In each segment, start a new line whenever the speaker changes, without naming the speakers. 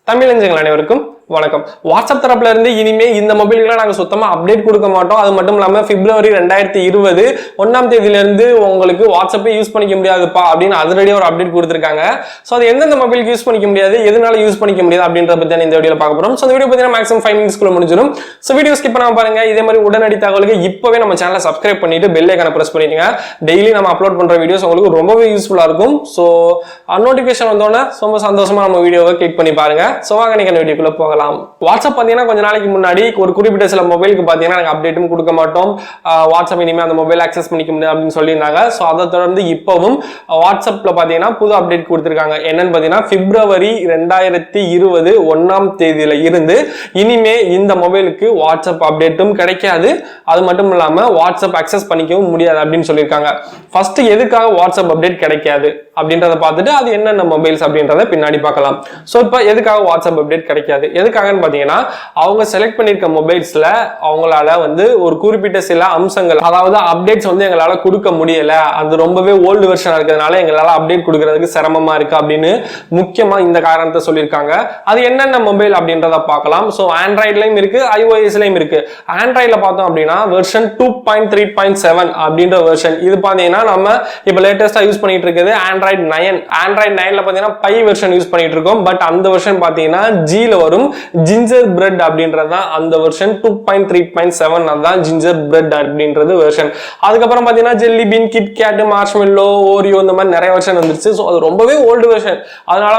தமிழஞ்சங்கள் அனைவருக்கும் வணக்கம். வாட்ஸ்அப் தரப்புல இருந்து இனிமே இந்த மொபைலுக்குலாம் நாங்க சுத்தமா அப்டேட் கொடுக்க மாட்டோம். அது மட்டும் இல்லாம பிப்ரவரி 2020 1ஆம் தேதியில இருந்து உங்களுக்கு வாட்ஸ்அப்பே யூஸ் பண்ணிக்க முடியாதுப்பா அப்படின்னு அதிரடியா ஒரு அப்டேட் கொடுத்திருக்காங்க. சோ அது எந்தெந்த மொபைலுக்கு யூஸ் பண்ணிக்க முடியாது, எதனால யூஸ் பண்ணிக்க முடியாது அப்படின்றத பத்தி இந்த வீடியோல பார்க்க போறோம். சோ இந்த வீடியோ பார்த்தீங்கன்னா மேக்ஸிமம் 5 மினிட்ஸ்க்குள்ள முடிஞ்சிடும். சோ வீடியோ ஸ்கிப் பண்ணாம பாருங்க. இதே மாதிரி உடனடி தகவலுக்கு இப்பவே நம்ம சேனலை சப்ஸ்கிரைப் பண்ணிட்டு பெல் ஐகானை பிரஸ் பண்ணிடுங்க. டெய்லி நம்ம அப்லோட் பண்ற வீடியோஸ் உங்களுக்கு ரொம்பவே யூஸ்ஃபுல்லா இருக்கும். சோ நோட்டிபிகேஷன் வந்தோடனே ரொம்ப சந்தோஷமா நம்ம வீடியோவை கிளிக் பண்ணி பாருங்க. சோ வாங்க நீங்க வீடியோக்குள்ள போகலாம். வாட்ஸ்அப் பாத்தீங்கன்னா கொஞ்ச நாளைக்கு முன்னாடி ஒரு குறிப்பிட்ட சில மொபைலுக்கு பாத்தீங்கன்னா நாங்க அப்டேட்டும் கொடுக்க மாட்டோம், வாட்ஸ்அப் இனிமே அந்த மொபைல் ஆக்சஸ் பண்ணிக்க முடியாது அப்படின்னு சொல்லியிருந்தாங்க. ஸோ அதை தொடர்ந்து இப்பவும் வாட்ஸ்அப்ல பாத்தீங்கன்னா புது அப்டேட் கொடுத்திருக்காங்க. என்னன்னு பாத்தீங்கன்னா பிப்ரவரி 2020 1ஆம் தேதியில இருந்து இனிமே இந்த மொபைலுக்கு வாட்ஸ்அப் அப்டேட்டும் கிடைக்காது, அது மட்டும் இல்லாம வாட்ஸ்அப் ஆக்சஸ் பண்ணிக்கவும் முடியாது அப்படின்னு சொல்லியிருக்காங்க. ஃபர்ஸ்ட் எதுக்காக வாட்ஸ்அப் அப்டேட் கிடைக்காது அப்படின்றத பார்த்துட்டு அது என்னென்ன மொபைல்ஸ் அப்படின்றத பின்னாடி பார்க்கலாம். ஸோ இப்போ எதுக்காக வாட்ஸ்அப் அப்டேட் கிடைக்காது, எதுக்காகன்னு பாத்தீங்கன்னா அவங்க செலக்ட் பண்ணிருக்க மொபைல்ஸ்ல அவங்களால ஒரு குறிப்பிட்ட சில அம்சங்கள், அதாவது அப்டேட்ஸ் எங்களால கொடுக்க முடியல, அது ரொம்பவே ஓல்டு வெர்ஷனா இருக்கிறதுனால எங்களால அப்டேட் கொடுக்கறதுக்கு சிரமமா இருக்கு அப்படின்னு முக்கியமா இந்த காரணத்தை சொல்லியிருக்காங்க. அது என்னென்ன மொபைல் அப்படின்றத பார்க்கலாம். ஸோ ஆண்ட்ராய்ட்லயும் இருக்கு, iOS-லயும் இருக்கு. ஆண்ட்ராய்ட்ல பார்த்தோம் அப்படின்னா வெர்ஷன் 2.3.7 அப்படின்ற வெர்ஷன். இது பாத்தீங்கன்னா நம்ம இப்ப லேட்டஸ்டா யூஸ் பண்ணிட்டு இருக்கிறது ஆண்ட்ராய்டு 9. ஆண்ட்ராய்டு 9ல பாத்தீங்கன்னா பை வெர்ஷன் யூஸ் பண்ணிட்டு இருக்கோம். பட் அந்த வெர்ஷன் பாத்தீங்கன்னா ஜில வரும், ஜிஞ்சர் பிரெட் அப்படின்றது அந்த வெர்ஷன். 2.3.7 அதான் ஜிஞ்சர் பிரெட் அப்படின்றது வெர்ஷன். அதுக்கப்புறம் பாத்தீங்கன்னா Jelly Bean, KitKat, Marshmallow, Oreo இந்த மாதிரி நிறைய வெர்ஷன் வந்துருச்சு. ஸோ அது ரொம்பவே ஓல்டு வெர்ஷன். அதனால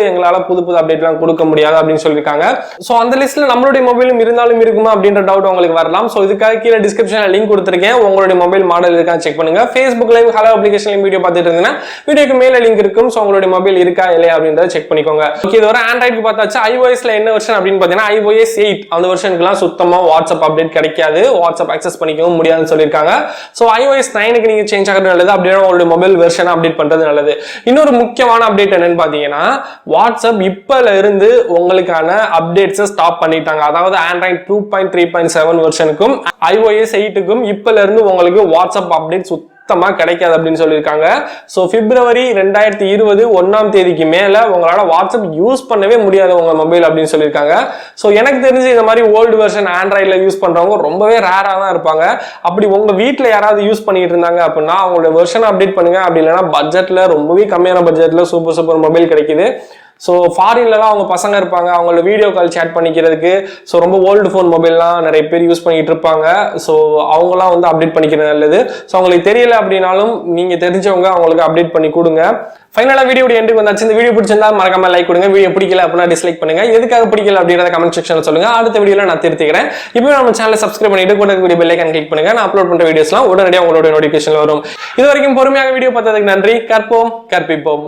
எங்களால புது புது அப்டேட்லாம் கொடுக்க முடியாது அப்படின்னு சொல்லியிருக்காங்க. ஸோ அந்த லிஸ்ட்ல நம்மளுடைய மொபைலும் இருந்தாலும் இருக்குமா அப்படின்ற டவுட் உங்களுக்கு வரலாம். ஸோ இதுக்காக கீழே டிஸ்கிரிப்ஷன்ல லிங்க் கொடுத்துருக்கேன், உங்களுடைய மொபைல் மாடல் இருக்கா செக் பண்ணுங்க. ஃபேஸ்புக்லையும் ஹலோ அப்ளிகேஷன்லையும் வீடியோ பார்த்துட்டு இருந்தீங்கன்னா வீடியோக்கு மேல லிங்க் இருக்கும். ஸோ உங்களுடைய மொபைல் இருக்கா இல்லையா அப்படின்றத செக் பண்ணிக்கோங்க. ஓகே, இது வர ஆண்ட்ராய்டுக்கு பார்த்தாச்சு. iOS-ல என்ன வெர்ஷன் அப்படின்னு பாத்தீங்கன்னா iOS 8 அந்த வெர்ஷனுக்குலாம் சுத்தமா வாட்ஸ்அப் அப்டேட் கிடைக்காது, வாட்ஸ்அப் ஆக்சஸ் பண்ணிக்கவும் முடியாதுன்னு சொல்லியிருக்காங்க. ஸோ iOS 9க்கு நீங்க சேஞ்ச் ஆகிறது நல்லது, அப்படியே உங்களுடைய மொபைல் வெர்ஷனை அப்டேட் பண்றது நல்லது. இன்னொரு முக்கியமான அப்டேட் என்னன்னு பாத்தீங்கன்னா வாட்ஸ்அப் இப்பல இருந்து உங்களுக்கான அப்டேட்ஸை ஸ்டாப் பண்ணிட்டாங்க. அதாவது ஆண்ட்ராய்டு 2.3.7 வெர்ஷனுக்கும் iOS 8க்கும் இப்பல இருந்து உங்களுக்கு வாட்ஸ்அப் அப்டேட் சுத்தமா கிடைக்காது அப்படின்னு சொல்லியிருக்காங்க. ஸோ பிப்ரவரி 2020 1ஆம் தேதிக்கு மேல உங்களால வாட்ஸ்அப் யூஸ் பண்ணவே முடியாது உங்க மொபைல் அப்படின்னு சொல்லியிருக்காங்க. ஸோ எனக்கு தெரிஞ்சு இந்த மாதிரி ஓல்டு வெர்ஷன் ஆண்ட்ராய்டில் யூஸ் பண்றவங்க ரொம்பவே ரேரா தான் இருப்பாங்க. அப்படி உங்க வீட்டில் யாராவது யூஸ் பண்ணிட்டு இருந்தாங்க அப்படின்னா அவங்களோட வெர்ஷனை அப்டேட் பண்ணுங்க. அப்படி இல்லைன்னா பட்ஜெட்ல ரொம்பவே கம்மியான பட்ஜெட்ல சூப்பர் மொபைல் கிடைக்குது. ஸோ ஃபாரின்லலாம் அவங்க பசங்க இருப்பாங்க, அவங்களோட வீடியோ கால் சேட் பண்ணிக்கிறதுக்கு ஸோ ரொம்ப ஓல்டு ஃபோன் மொபைல்லாம் நிறைய பேர் யூஸ் பண்ணிட்டு இருப்பாங்க. ஸோ அவங்களாம் அப்டேட் பண்ணிக்கிறது நல்லது. ஸோ அவங்களுக்கு தெரியல அப்படின்னாலும் நீங்க தெரிஞ்சவங்க அவங்களுக்கு அப்டேட் பண்ணி கொடுங்க. ஃபைனலா வீடியோ எண்டுக்கு வந்தாச்சு. இந்த வீடியோ பிடிச்சிருந்தா மறக்காம லைக் கொடுங்க, வீடியோ பிடிக்கல அப்படின்னா டிஸ்லைக் பண்ணுங்க. எதுக்காக பிடிக்கல அப்படின்றத கமெண்ட் செக்ஷன்ல சொல்லுங்க. அடுத்த வீடியோல நான் திருத்திக்கிறேன். இப்போ நம்ம சேனலை சப்ஸ்கிரைப் பண்ணிட்டு கூட வீடியோ பெல் ஐகான் கிளிக் பண்ணுங்க. நான் அப்லோட் பண்ற வீடியோஸ்லாம் உடனடியாக உங்களோட நோட்டிபிகேஷன் வரும். இது வரைக்கும் பொறுமையாக வீடியோ பார்த்ததுக்கு நன்றி. கற்போம் கற்பிப்போம்.